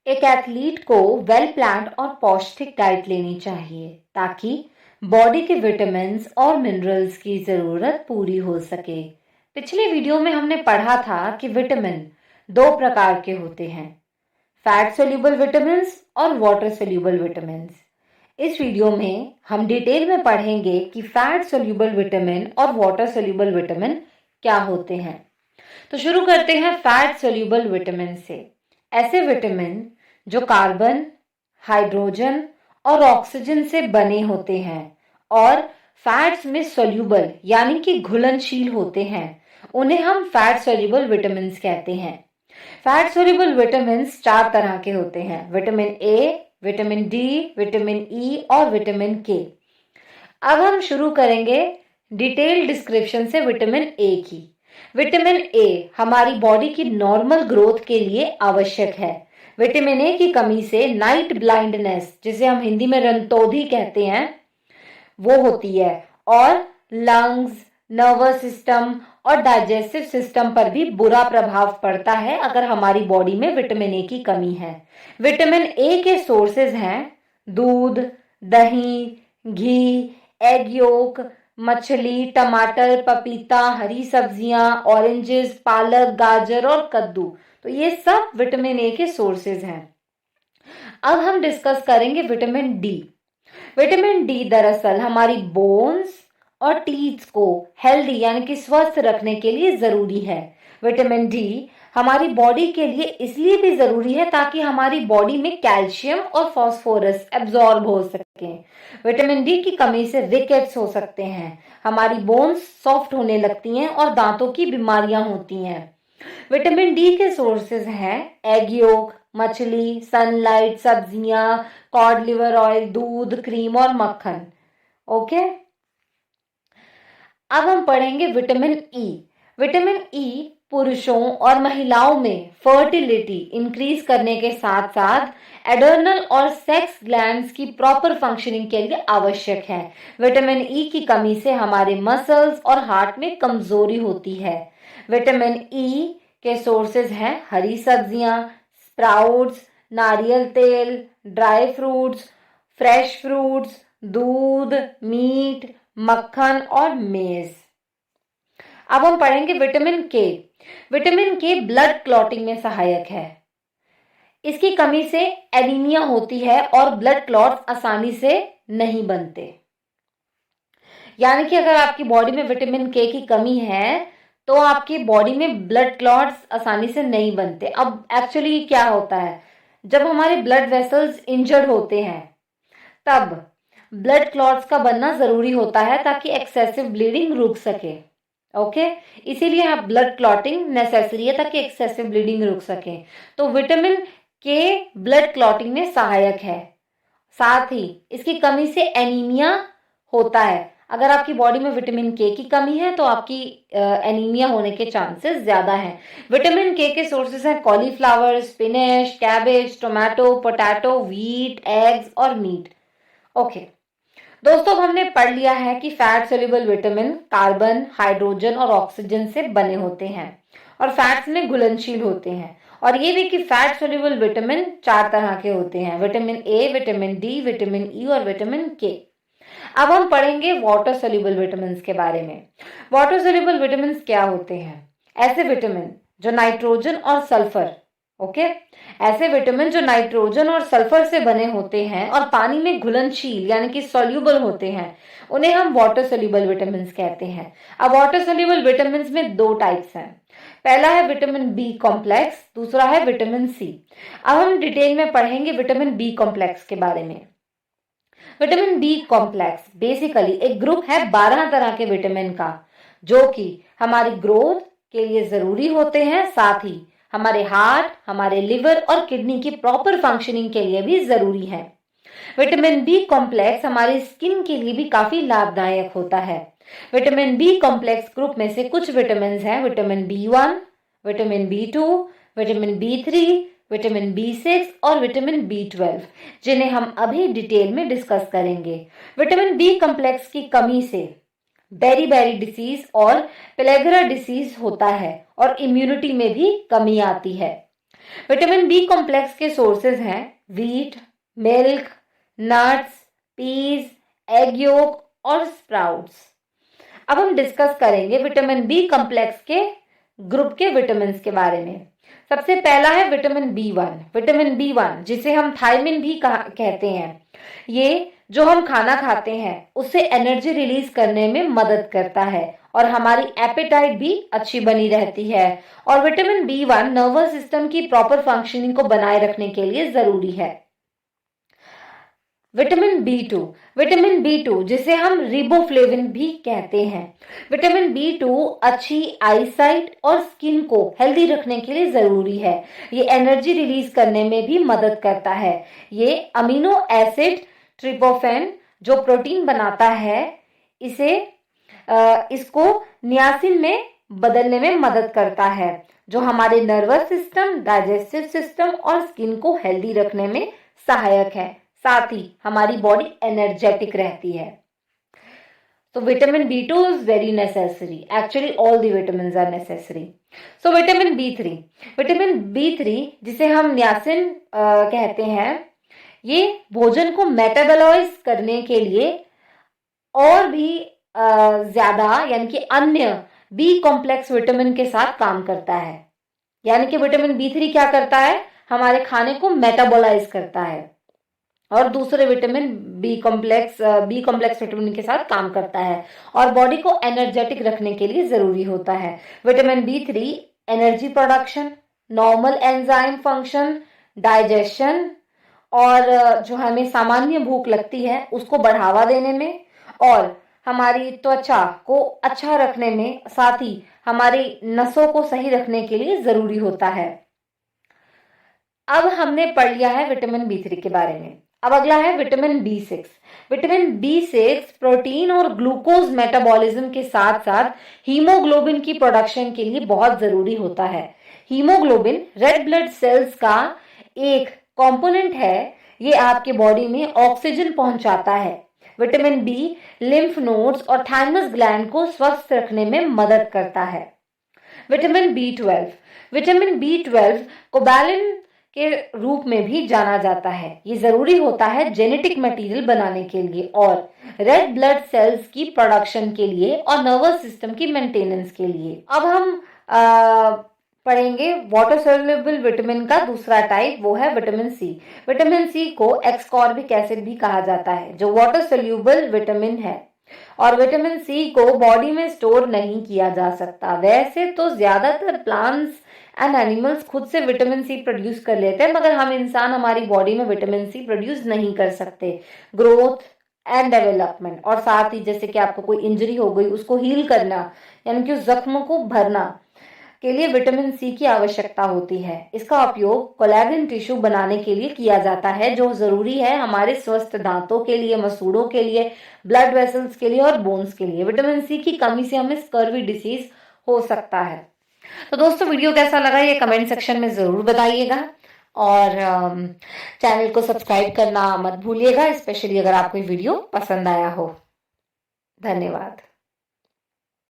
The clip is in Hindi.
एक एथलीट को वेल प्लान्ड और पौष्टिक डाइट लेनी चाहिए ताकि बॉडी के विटामिन्स और मिनरल्स की जरूरत पूरी हो सके। पिछले वीडियो में हमने पढ़ा था कि विटामिन दो प्रकार के होते हैं, फैट सोल्यूबल विटामिन्स और वाटर सोल्यूबल विटामिन्स। इस वीडियो में हम डिटेल में पढ़ेंगे कि फैट सोल्यूबल विटामिन और वाटर सोल्यूबल विटामिन क्या होते हैं। तो शुरू करते हैं फैट सोल्यूबल विटामिन से। ऐसे विटामिन जो कार्बन, हाइड्रोजन और ऑक्सीजन से बने होते हैं और फैट्स में सोल्यूबल यानी कि घुलनशील होते हैं, उन्हें हम फैट सोल्यूबल विटामिन कहते हैं। फैट सोल्यूबल विटामिन चार तरह के होते हैं: vitamin A, vitamin D, vitamin E और विटामिन के। अब हम शुरू करेंगे डिटेल डिस्क्रिप्शन से विटामिन ए की। विटामिन ए हमारी बॉडी की नॉर्मल ग्रोथ के लिए आवश्यक है। विटामिन ए की कमी से नाइट ब्लाइंडनेस, जिसे हम हिंदी में रंतोधी कहते हैं, वो होती है और लंग्स, नर्वस सिस्टम और डाइजेस्टिव सिस्टम पर भी बुरा प्रभाव पड़ता है अगर हमारी बॉडी में विटामिन ए की कमी है। विटामिन ए के सोर्सेज हैं दूध, दही, घी, एग योक, मछली, टमाटर, पपीता, हरी सब्जियां, ऑरेंजेस, पालक, गाजर और कद्दू। तो ये सब विटामिन ए के सोर्सेज हैं। अब हम डिस्कस करेंगे विटामिन डी। विटामिन डी दरअसल हमारी बोन्स और टीथ को हेल्दी यानी कि स्वस्थ रखने के लिए जरूरी है। विटामिन डी हमारी बॉडी के लिए इसलिए भी जरूरी है ताकि हमारी बॉडी में कैल्शियम और फास्फोरस एब्जॉर्ब हो सके। विटामिन डी की कमी से रिकेट्स हो सकते हैं, हमारी बोन्स सॉफ्ट होने लगती हैं और दांतों की बीमारियां होती हैं। विटामिन डी के सोर्सेज हैं एग योक, मछली, सनलाइट, सब्जियां, कॉड लिवर ऑयल, दूध, क्रीम और मक्खन। ओके, अब हम पढ़ेंगे विटामिन ई। विटामिन ई पुरुषों और महिलाओं में फर्टिलिटी इंक्रीज करने के साथ साथ एडर्नल और सेक्स ग्लैंड्स की प्रॉपर फंक्शनिंग के लिए आवश्यक है। विटामिन ई की कमी से हमारे मसल्स और हार्ट में कमजोरी होती है। विटामिन ई के सोर्सेज हैं हरी सब्जियां, स्प्राउट्स, नारियल तेल, ड्राई फ्रूट्स, फ्रेश फ्रूट्स, दूध, मीट, मक्खन और मेज। अब हम पढ़ेंगे विटामिन के। विटामिन के ब्लड क्लॉटिंग में सहायक है। इसकी कमी से एनीमिया होती है और ब्लड क्लॉट्स आसानी से नहीं बनते। यानी कि अगर आपकी बॉडी में विटामिन के की कमी है तो आपकी बॉडी में ब्लड क्लॉट्स आसानी से नहीं बनते। अब एक्चुअली क्या होता है, जब हमारे ब्लड वेसल्स इंजर्ड होते हैं तब ब्लड क्लॉट्स का बनना जरूरी होता है ताकि एक्सेसिव ब्लीडिंग रुक सके। ओके, इसीलिए आप ब्लड क्लॉटिंग नेसेसरी है ताकि एक्सेसिव ब्लीडिंग रुक सके। तो विटामिन के ब्लड क्लॉटिंग में सहायक है। साथ ही इसकी कमी से एनीमिया होता है। अगर आपकी बॉडी में विटामिन के की कमी है तो आपकी एनीमिया होने के चांसेस ज्यादा हैं। विटामिन के सोर्सेस हैं cauliflower, spinach, cabbage, tomato, potato, wheat, eggs और मीट। ओके दोस्तों, हमने पढ़ लिया है कि fat soluble vitamin carbon, hydrogen और ऑक्सीजन से बने होते हैं और फैट्स में घुलनशील होते हैं। और ये भी कि फैट सोल्यूबल विटामिन चार तरह के होते हैं: vitamin A, vitamin D, vitamin E और विटामिन के। अब हम पढ़ेंगे वाटर सोल्यूबल विटामिन के बारे में। वाटर सोल्यूबल विटामिन क्या होते हैं? ऐसे विटामिन जो नाइट्रोजन और सल्फर, ऐसे विटामिन जो नाइट्रोजन और सल्फर से बने होते हैं और पानी में घुलनशील यानी कि सोल्यूबल होते हैं, उन्हें हम वाटर सोल्यूबल विटामिन कहते हैं। अब वाटर सोल्यूबल विटामिन में दो टाइप्स हैं। पहला है विटामिन बी कॉम्प्लेक्स, दूसरा है विटामिन सी। अब हम डिटेल में पढ़ेंगे विटामिन बी कॉम्प्लेक्स के बारे में। विटामिन बी कॉम्प्लेक्स बेसिकली एक ग्रुप है 12 तरह के विटामिन का, जो कि हमारी ग्रोथ के लिए जरूरी होते हैं, साथ ही हमारे हार्ट, हमारे लिवर और किडनी की प्रॉपर फंक्शनिंग के लिए भी जरूरी है। विटामिन बी कॉम्प्लेक्स हमारी स्किन के लिए भी काफी लाभदायक होता है। विटामिन बी कॉम्प्लेक्स ग्रुप में से कुछ विटामिन हैं vitamin B1, vitamin बी2, vitamin B3, vitamin B6 और विटामिन बी12, जिन्हें हम अभी डिटेल में डिस्कस करेंगे। विटामिन बी कॉम्प्लेक्स की कमी से बेरी डिसीज और पेलेग्रा डिसीज होता है और इम्यूनिटी में भी कमी आती है। विटामिन बी कॉम्प्लेक्स के सोर्सेज हैं wheat, milk, nuts, peas, egg yolk और स्प्राउट्स। अब हम डिस्कस करेंगे विटामिन बी कॉम्प्लेक्स के ग्रुप के विटामिन के बारे में। सबसे पहला है विटामिन बी 1। विटामिन बी 1 जिसे हम थायमिन भी कहते हैं, ये जो हम खाना खाते हैं उससे एनर्जी रिलीज करने में मदद करता है और हमारी एपेटाइट भी अच्छी बनी रहती है। और विटामिन बी 1 नर्वस सिस्टम की प्रॉपर फंक्शनिंग को बनाए रखने के लिए जरूरी है। विटामिन बी टू जिसे हम रिबोफ्लेविन भी कहते हैं। विटामिन बी 2 अच्छी आईसाइट और स्किन को हेल्दी रखने के लिए जरूरी है। ये एनर्जी रिलीज करने में भी मदद करता है। ये अमीनो एसिड ट्रिप्टोफैन जो प्रोटीन बनाता है इसको नियासिन में बदलने में मदद करता है, जो हमारे नर्वस सिस्टम, डाइजेस्टिव सिस्टम और स्किन को हेल्दी रखने में सहायक है। साथ ही हमारी बॉडी एनर्जेटिक रहती है। So vitamin B2 is very necessary. Actually, all the vitamins are necessary. So vitamin B3 जिसे हम नियासिन कहते हैं, ये भोजन को मेटाबोलाइज करने के लिए और भी ज्यादा यानी कि अन्य बी कॉम्प्लेक्स विटामिन के साथ काम करता है। यानी कि विटामिन B3 क्या करता है, हमारे खाने को मेटाबोलाइज करता है और दूसरे विटामिन बी कॉम्प्लेक्स विटामिन के साथ काम करता है और बॉडी को एनर्जेटिक रखने के लिए जरूरी होता है। Vitamin B3 energy production, normal enzyme function, digestion और जो हमें सामान्य भूख लगती है उसको बढ़ावा देने में और हमारी त्वचा को अच्छा रखने में, साथ ही हमारी नसों को सही रखने के लिए जरूरी होता है। अब हमने पढ़ लिया है विटामिन B3 के बारे में। अब अगला है vitamin B6। Vitamin B6 protein और ग्लूकोज मेटाबॉलिज्म के साथ साथ हीमोग्लोबिन की प्रोडक्शन के लिए बहुत जरूरी होता है। हीमोग्लोबिन रेड ब्लड सेल्स का एक कंपोनेंट है। ये आपके बॉडी में ऑक्सीजन पहुंचाता है। विटामिन बी लिम्फ नोड्स और थाइमस ग्लैंड को स्वस्थ रखने में मदद करता है। विटामिन B12 कोबालिन के रूप में भी जाना जाता है। ये जरूरी होता है जेनेटिक मटेरियल बनाने के लिए और रेड ब्लड सेल्स की प्रोडक्शन के लिए और नर्वस सिस्टम की मेंटेनेंस के लिए। अब हम पढ़ेंगे वाटर सोल्यूबल विटामिन का दूसरा टाइप, वो है विटामिन सी। विटामिन सी को एक्सकॉर्बिक एसिड भी कहा जाता है, जो वाटर सोल्यूबल विटामिन है और विटामिन सी को बॉडी में स्टोर नहीं किया जा सकता। वैसे तो ज्यादातर प्लांट्स एंड एनिमल्स खुद से विटामिन सी प्रोड्यूस कर लेते हैं, मगर हम इंसान हमारी बॉडी में विटामिन सी प्रोड्यूस नहीं कर सकते। ग्रोथ एंड डेवलपमेंट और साथ ही जैसे कि आपको कोई इंजरी हो गई उसको हील करना यानी कि उस जख्म को भरना के लिए विटामिन सी की आवश्यकता होती है। इसका उपयोग कोलेजन टिश्यू बनाने के लिए किया जाता है, जो जरूरी है हमारे स्वस्थ दांतों के लिए, मसूड़ों के लिए, ब्लड वेसल्स के लिए और बोन्स के लिए। विटामिन सी की कमी से हमें स्कर्वी डिसीज हो सकता है। तो दोस्तों वीडियो कैसा लगा ये कमेंट सेक्शन में जरूर बताइएगा और चैनल को सब्सक्राइब करना मत भूलिएगा, स्पेशली अगर आपको वीडियो पसंद आया हो। धन्यवाद।